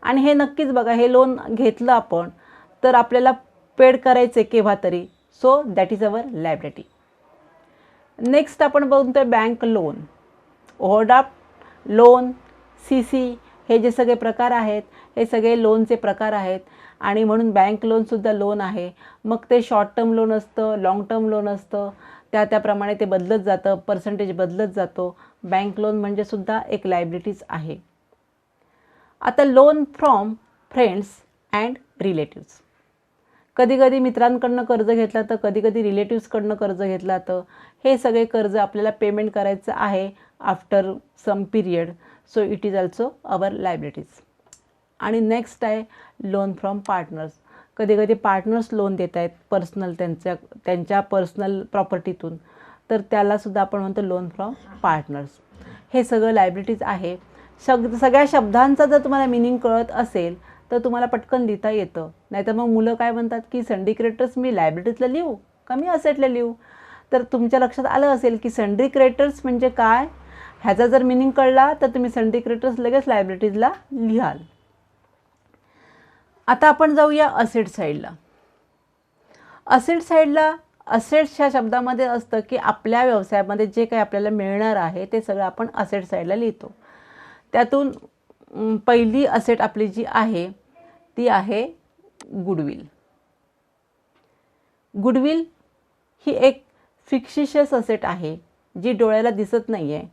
आणि हे नक्कीच बघा, हे लोन घेतलं आपण तर आपल्याला पेड करायचे केव्हा तरी, so that is our liability. Next आपण बघतोय bank loan. Overdraft, loan, CC हे जे सगळे प्रकार आहेत, हे सगळे लोनचे प्रकार आहेत. आणि म्हणून बँक लोनसुद्धा लोन आहे. मग ते शॉर्ट टर्म लोन असतं, लाँग टर्म लोन असतं, त्याप्रमाणे ते बदलत जातं, पर्सेंटेज बदलत जातो. बँक लोन म्हणजे सुद्धा एक लायबिलिटीज आहे. आता loan from friends and relatives. कधी कधी मित्रांकडनं कर्ज घेतलं तर कधी कधी रिलेटिव्सकडनं कर्ज घेतलं तर हे सगळे कर्ज आपल्याला पेमेंट करायचं आहे after some period, so it is also our liabilities. आणि नेक्स्ट आहे लोन फ्रॉम पार्टनर्स. कधी कधी पार्टनर्स लोन देत आहेत पर्सनल, त्यांच्या पर्सनल प्रॉपर्टीतून, तर त्यालासुद्धा आपण म्हणतो लोन फ्रॉम पार्टनर्स. हे सगळं लायबिलिटीज आहे. सगळ्या शब्दांचा जर तुम्हाला मिनिंग कळत असेल तर तुम्हाला पटकन लिहिता येतं. नाहीतर मग मुलं काय म्हणतात की सन्ड्री क्रेडिटर्स मी लायबिलिटीजला लिहू का मी असेटला लिहू. तर तुमच्या लक्षात आलं असेल की सन्ड्री क्रेडिटर्स म्हणजे काय, ह्याचा जर मिनिंग कळला तर तुम्ही सन्ड्री क्रेडिटर्स लगेच लायबिलिटीजला लिहाल. आता आपण जाऊया असेट साईडला. असेट साईडला असेट्सच्या शब्दामध्ये असतं की आपल्या व्यवसायामध्ये जे काही आपल्याला मिळणार आहे ते सगळं आपण असेट साईडला लिहितो. त्यातून पहिली असेट आपली जी आहे ती आहे गुडविल. गुडविल ही एक फिक्शिशियस असेट आहे जी डोळ्याला दिसत नाही आहे,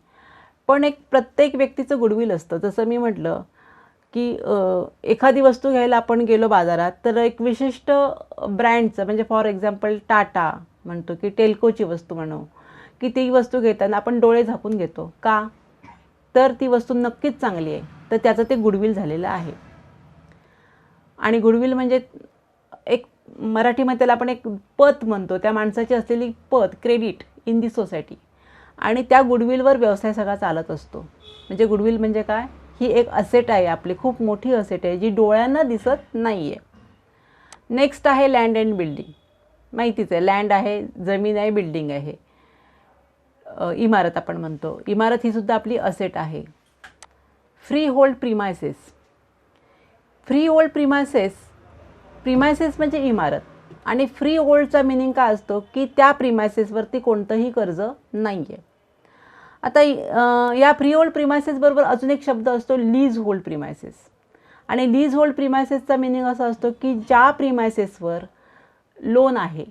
पण एक प्रत्येक व्यक्तीचं गुडविल असतं. जसं मी म्हटलं की एखादी वस्तू घ्यायला आपण गेलो बाजारात तर एक विशिष्ट ब्रँडचं, म्हणजे फॉर एक्झाम्पल टाटा म्हणतो की टेल्कोची वस्तू म्हणू, की ती वस्तू घेताना आपण डोळे झाकून घेतो का, तर ती वस्तू नक्कीच चांगली आहे, तर त्याचं ते गुडविल झालेलं आहे. आणि गुडविल म्हणजे एक मराठीमध्ये त्याला आपण एक पत म्हणतो, त्या माणसाची असलेली पत, क्रेडिट इन दी सोसायटी. आणि त्या गुडविलवर व्यवसाय सगळा चालत असतो. म्हणजे गुडविल म्हणजे काय, ही एक असेट आहे आपली, खूप मोठी असेट आहे जी डोळ्यांना दिसत नाही आहे. नेक्स्ट आहे लँड अँड बिल्डिंग. माहितीच आहे, लँड आहे, जमीन आहे, बिल्डिंग आहे, इमारत आपण म्हणतो. इमारत ही सुद्धा आपली असेट आहे. Free hold premises. Free hold premises म्हणजे इमारत. आणि फ्री होल्डचा मिनिंग काय असतो की त्या प्रिमायसेसवरती कोणतंही कर्ज नाही आहे. आता या फ्री होल्ड प्रिमायसेसबरोबर अजून एक शब्द असतो लीज होल्ड प्रिमायसेस. आणि लीज होल्ड प्रिमायसेसचा मिनिंग असा असतो की ज्या प्रिमायसेसवर लोन आहे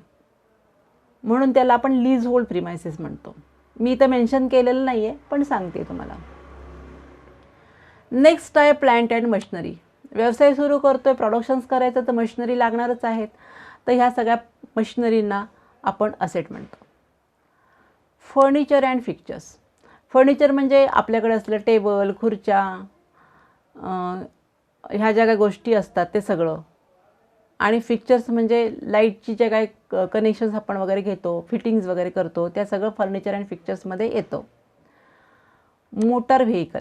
म्हणून त्याला आपण लीज होल्ड प्रिमायसेस म्हणतो. मी इथं मेन्शन केलेलं नाही आहे पण सांगते तुम्हाला. नेक्स्ट आहे प्लांट अँड मशिनरी. व्यवसाय सुरू करतोय, प्रोडक्शन्स करायचं तर मशिनरी लागणारच आहेत. तर ह्या सगळ्या मशिनरींना आपण असेट म्हणतो. Furniture and fixtures. फर्निचर म्हणजे आपल्याकडे असलेलं टेबल, खुर्च्या, ह्या ज्या काही गोष्टी असतात ते सगळं. आणि फिक्चर्स म्हणजे लाईटची जे काही कनेक्शन्स आपण वगैरे घेतो, फिटिंग्स वगैरे करतो, त्या सगळं फर्निचर अँड फिक्चर्समध्ये येतं. Motor vehicle.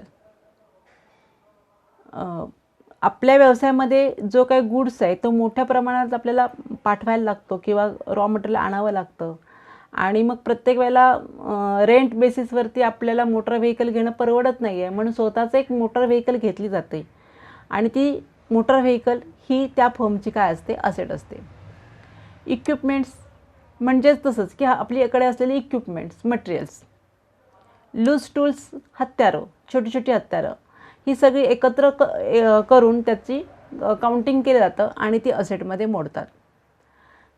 आपल्या व्यवसायामध्ये जो काही गुड्स आहे तो मोठ्या प्रमाणात आपल्याला पाठवायला लागतो किंवा रॉ मटेरियल आणावं लागतं. आणि मग प्रत्येक वेळेला रेंट बेसिसवरती आपल्याला मोटर व्हेकल घेणं परवडत नाही आहे, म्हणून स्वतःचं एक मोटर व्हेकल घेतली जाते. आणि ती मोटर व्हेकल ही त्या फर्मची काय असते, असेट असते. इक्विपमेंट्स म्हणजेच तसंच की आपल्याकडे असलेली इक्विपमेंट्स, मटेरियल्स. लूज टूल्स, हत्यारं, छोटी छोटी हत्यारं, ही सगळी एकत्र करून त्याची काउंटिंग केलं जातं आणि ती असेटमध्ये मोडतात.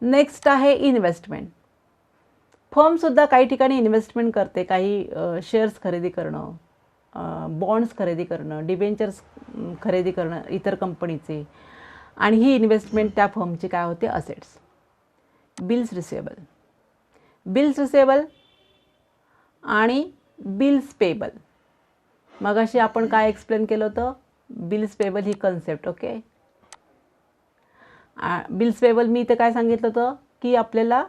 नेक्स्ट आहे इन्व्हेस्टमेंट. फर्मसुद्धा काही ठिकाणी इन्व्हेस्टमेंट करते, काही शेअर्स खरेदी करणं, बॉन्ड्स खरेदी करणं, डिबेंचर्स खरेदी करणं इतर कंपनीचे. आणि ही इन्व्हेस्टमेंट त्या फर्मची काय होते, assets. Bills receivable. Bills receivable आणि बिल्स पेबल. मगाशी आपण काय एक्सप्लेन केलं होतं, बिल्स पेबल ही कन्सेप्ट. ओके. बिल्स पेबल मी इथे काय सांगितलं होतं की आपल्याला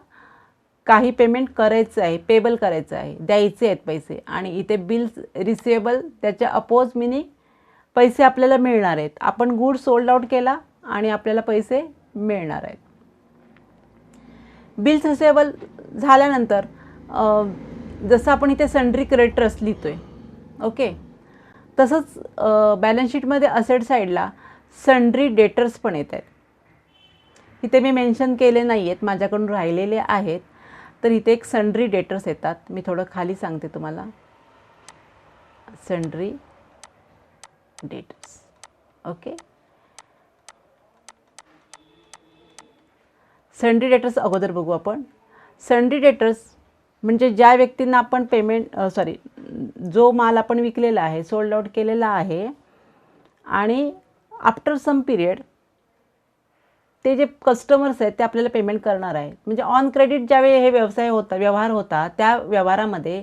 काही पेमेंट करायचं आहे, पेबल करायचं आहे, द्यायचे आहेत पैसे. आणि इथे बिल्स रिसिवेबल त्याच्या अपोज मिनिंग पैसे आपल्याला मिळणार आहेत. आपण गुड सोल्ड आउट केला आणि आपल्याला पैसे मिळणार आहेत. बिल्स रिसिवेबल झाल्यानंतर जसं आपण इथे सन्ड्री क्रेडिटर्स लिहितो आहे, ओके, तसंच बॅलन्स शीटमध्ये असेट साईडला सन्ड्री डेटर्स पण येत आहेत. इथे मी मेन्शन केले नाही आहेत, माझ्याकडून राहिलेले आहेत. तर इथे एक सन्ड्री डेटर्स येतात. मी थोडं खाली सांगते तुम्हाला. Sundry debtors, okay. Sundry debtors अगोदर बघू आपण. सन्ड्री डेटर्स म्हणजे ज्या व्यक्तींना आपण जो माल आपण विकलेला आहे, सोल्ड आउट केलेला आहे, आणि आफ्टर सम पिरियड ते जे कस्टमर्स आहेत ते आपल्याला पेमेंट करणार आहेत. म्हणजे ऑन क्रेडिट ज्यावेळी हे व्यवहार होता त्या व्यवहारामध्ये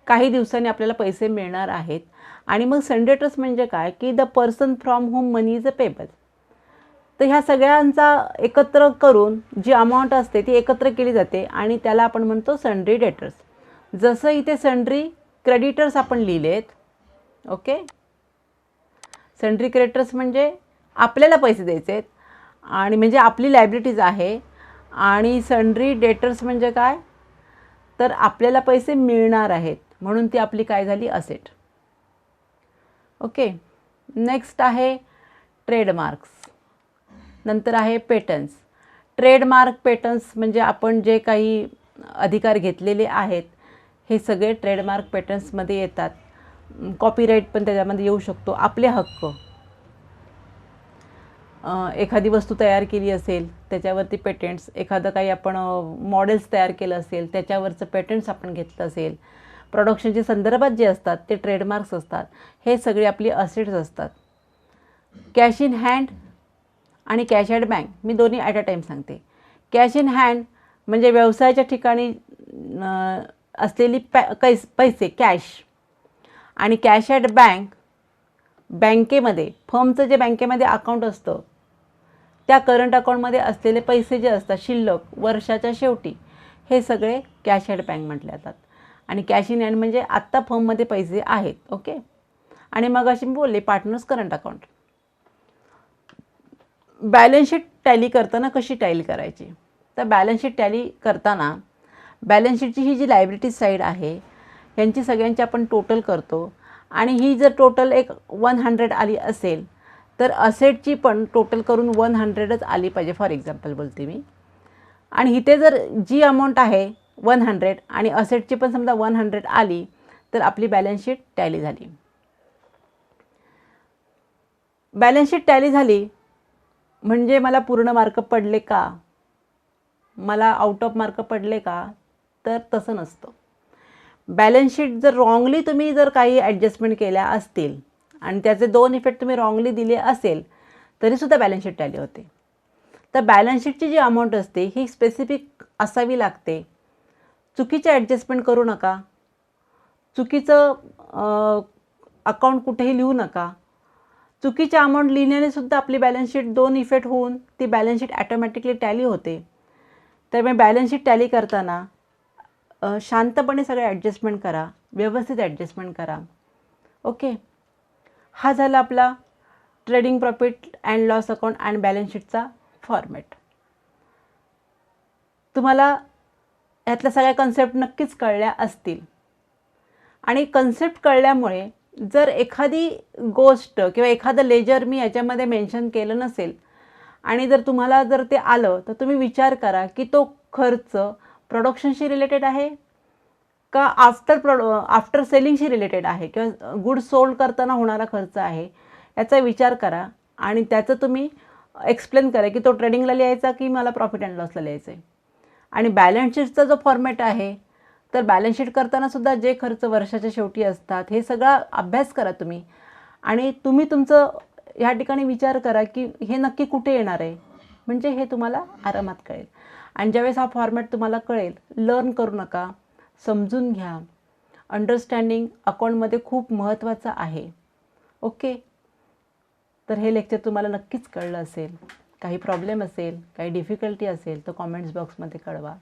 काही दिवसांनी आपल्याला पैसे मिळणार आहेत. आणि मग सन्ड्री डेटर्स म्हणजे काय की the person from home money is a payable. तर ह्या सगळ्यांचा एकत्र करून जी अमाऊंट असते ती एकत्र केली जाते आणि त्याला आपण म्हणतो सन्ड्री डेटर्स. जसं इथे सन्ड्री क्रेडिटर्स आपण लिहिलेत, ओके. सन्ड्री क्रेडिटर्स म्हणजे आपल्याला पैसे द्यायचे आहेत आणि म्हणजे आपली लायबिलिटीज आहे. आणि सन्ड्री डेटर्स म्हणजे काय तर आपल्याला पैसे मिळणार आहेत, म्हणून ती आपली काय झाली, असेट, ओके. नेक्स्ट आहे ट्रेडमार्क्स, नंतर आहे पेटंट्स. ट्रेडमार्क पेटंट्स म्हणजे आपण जे काही अधिकार घेतलेले आहेत हे सगळे ट्रेडमार्क पेटंट्समध्ये येतात. कॉपीराईट पण त्याच्यामध्ये येऊ शकतो. आपले हक्क, एखादी वस्तू तयार केली असेल त्याच्यावरती पेटंट्स, एखादं काही आपण मॉडेल्स तयार केलं असेल त्याच्यावरचं पेटंट्स आपण घेतलं असेल, प्रोडक्शनच्या संदर्भात जे असतात ते ट्रेडमार्क्स असतात. हे सगळे आपली असेट्स असतात. कॅश इन हँड आणि कॅश ॲट बँक, मी दोन्ही ॲट अ टाईम सांगते. कॅश इन हँड म्हणजे व्यवसायाच्या ठिकाणी असलेली पैसे, कॅश. आणि कॅश ॲट बँक, बँकेमध्ये, फर्मचं जे बँकेमध्ये अकाउंट असतं त्या करंट अकाउंटमध्ये असलेले पैसे जे असतात शिल्लक वर्षाच्या शेवटी, हे सगळे कॅश ॲट बँक म्हटले जातात. आणि कॅश इन हँड म्हणजे आत्ता फर्ममध्ये पैसे आहेत, ओके. आणि मग अशी मी बोलले partners current account. Balance sheet tally करताना कशी टॅली करायची, तर बॅलन्स शीट टॅली करताना बॅलन्स शीटची ही जी लायबिलिटी साईड आहे यांची सगळ्यांची आपण टोटल करतो. आणि ही जर टोटल एक 100 आली असेल तर असेटची पण टोटल करून 100च आली पाहिजे, फॉर एक्झाम्पल बोलते मी. आणि इथे जर जी अमाऊंट आहे 100 आणि असेटची पण समजा 100 आली तर आपली बॅलन्स शीट टॅली झाली. बॅलन्स शीट टॅली झाली म्हणजे मला पूर्ण मार्क पडले का, मला आउट ऑफ मार्क पडले का, तर तसं नसतं. बॅलन्स शीट जर रॉंगली तुम्ही जर काही ॲडजस्टमेंट केल्या असतील आणि त्याचे 2 इफेक्ट तुम्ही रॉंगली दिले असेल तरीसुद्धा बॅलन्स शीट टॅली होते. तर बॅलन्स शीटची जी अमाऊंट असते ही स्पेसिफिक असावी लागते. चुकीचे ॲडजस्टमेंट करू नका, चुकीचं अकाउंट कुठेही लिहू नका. चुकीच्या अमाऊंट लिहिण्याने सुद्धा आपली बॅलन्स शीट 2 इफेक्ट होऊन ती बॅलन्स शीट ॲटोमॅटिकली टॅली होते. त्यामुळे बॅलन्स शीट टॅली करताना शांतपणे सगळे ॲडजस्टमेंट करा, व्यवस्थित ॲडजस्टमेंट करा, ओके. हा झाला आपला trading profit and loss account and balance शीटचा फॉर्मॅट. तुम्हाला ह्यातल्या सगळ्या कन्सेप्ट नक्कीच कळल्या असतील. आणि कन्सेप्ट कळल्यामुळे जर एखादी गोष्ट किंवा एखादं लेजर मी याच्यामध्ये मेन्शन केलं नसेल आणि जर तुम्हाला जर ते आलं तर तुम्ही विचार करा की तो खर्च प्रोडक्शनशी रिलेटेड आहे का आफ्टर सेलिंगशी रिलेटेड आहे किंवा गुड सोल्ड करताना होणारा खर्च आहे, याचा विचार करा. आणि त्याचं तुम्ही एक्सप्लेन करा की तो ट्रेडिंगला लिहायचा की मला प्रॉफिट अँड लॉसला लिहायचं आहे. आणि बॅलन्स शीटचा जो फॉर्मॅट आहे तर बॅलन्स शीट करताना सुद्धा जे खर्च वर्षाच्या शेवटी असतात हे सगळा अभ्यास करा तुम्ही. आणि तुम्ही तुमचं ह्या ठिकाणी विचार करा की हे नक्की कुठे येणार आहे, म्हणजे हे तुम्हाला आरामात कळेल. आणि ज्यावेळेस हा फॉर्मॅट तुम्हाला कळेल, लर्न करू नका, समजून घ्या. अंडरस्टँडिंग अकाउंटमध्ये खूप महत्त्वाचं आहे, ओके. तर हे लेक्चर तुम्हाला नक्कीच कळलं असेल. काही प्रॉब्लेम असेल, काही डिफिकल्टी असेल तर कॉमेंट्स बॉक्समध्ये कळवा.